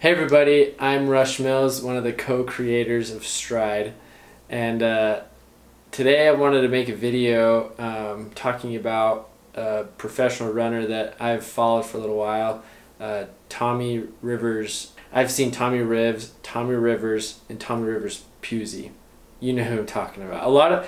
Hey everybody, I'm Rush Mills, one of the co-creators of Stride, and today I wanted to make a video talking about a professional runner that I've followed for a little while, Tommy Rivers. I've seen Tommy Rivers, and Tommy Rivers Pusey. You know who I'm talking about.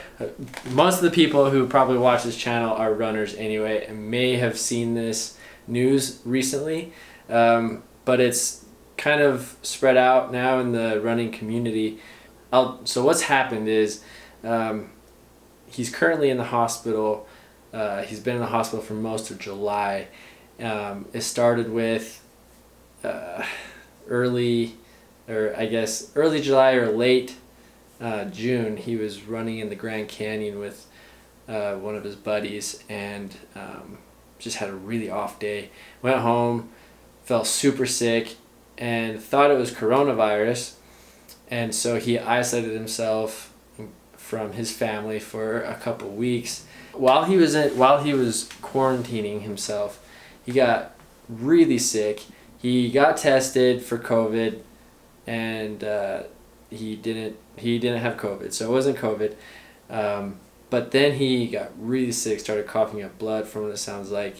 Most of the people who probably watch this channel are runners anyway, and may have seen this news recently, but it's kind of spread out now in the running community. So what's happened is he's currently in the hospital. He's been in the hospital for most of July. It started with early July or late June. He was running in the Grand Canyon with one of his buddies and just had a really off day. Went home, felt super sick, and thought it was coronavirus, and so he isolated himself from his family for a couple weeks. While he was quarantining himself, he got really sick. He got tested for COVID, and he didn't have COVID, so it wasn't COVID. But then he got really sick, started coughing up blood from what it sounds like,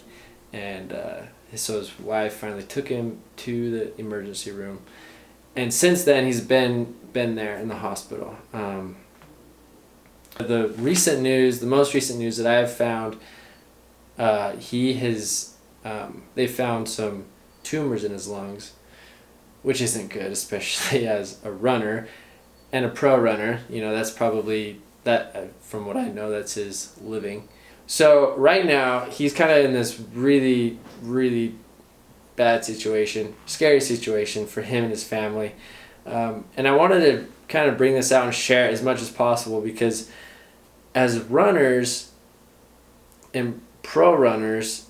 and so his wife finally took him to the emergency room, and since then he's been there in the hospital. The most recent news that I have found, they found some tumors in his lungs, which isn't good, especially as a runner and a pro runner. You know, that's probably from what I know, that's his living. So right now he's kind of in this really, really bad situation, scary situation for him and his family. And I wanted to kind of bring this out and share it as much as possible, because as runners and pro runners,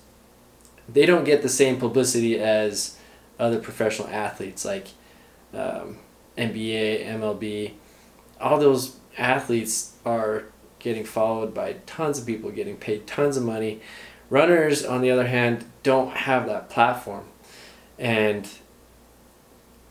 they don't get the same publicity as other professional athletes like NBA, MLB. All those athletes are getting followed by tons of people, getting paid tons of money. Runners, on the other hand, don't have that platform. And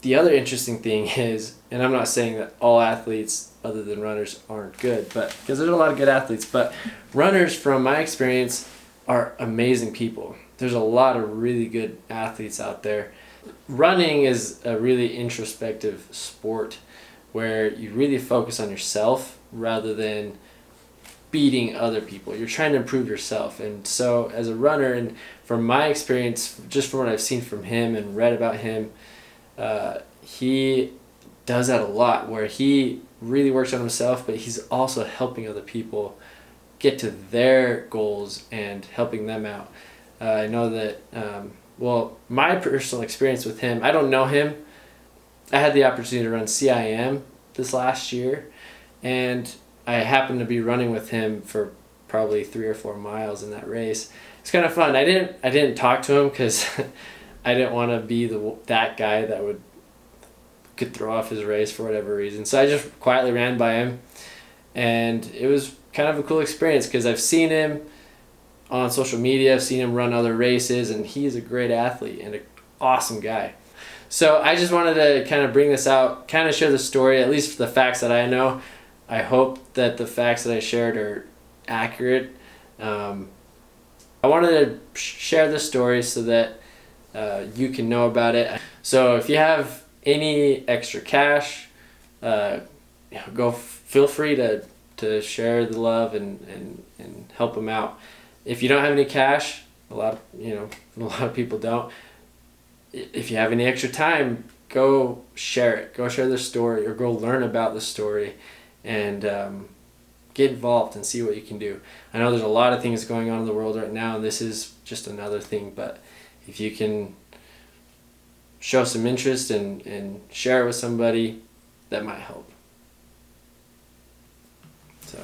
the other interesting thing is, and I'm not saying that all athletes other than runners aren't good, but because there's a lot of good athletes, but runners, from my experience, are amazing people. There's a lot of really good athletes out there. Running is a really introspective sport where you really focus on yourself rather than beating other people. You're trying to improve yourself. And so as a runner, and from my experience, just from what I've seen from him and read about him, he does that a lot, where he really works on himself, but he's also helping other people get to their goals and helping them out. I know that, my personal experience with him, I don't know him. I had the opportunity to run CIM this last year, and I happened to be running with him for probably 3 or 4 miles in that race. It's kind of fun. I didn't talk to him because I didn't want to be that guy that could throw off his race for whatever reason. So I just quietly ran by him, and it was kind of a cool experience because I've seen him on social media. I've seen him run other races, and he's a great athlete and an awesome guy. So I just wanted to kind of bring this out, kind of share the story, at least the facts that I know. I hope that the facts that I shared are accurate. I wanted to share this story so that you can know about it. So if you have any extra cash, feel free to share the love and help them out. If you don't have any cash, a lot of people don't. If you have any extra time, go share it. Go share the story, or go learn about the story, and get involved and see what you can do. I know there's a lot of things going on in the world right now, and this is just another thing, but if you can show some interest and share it with somebody, that might help. So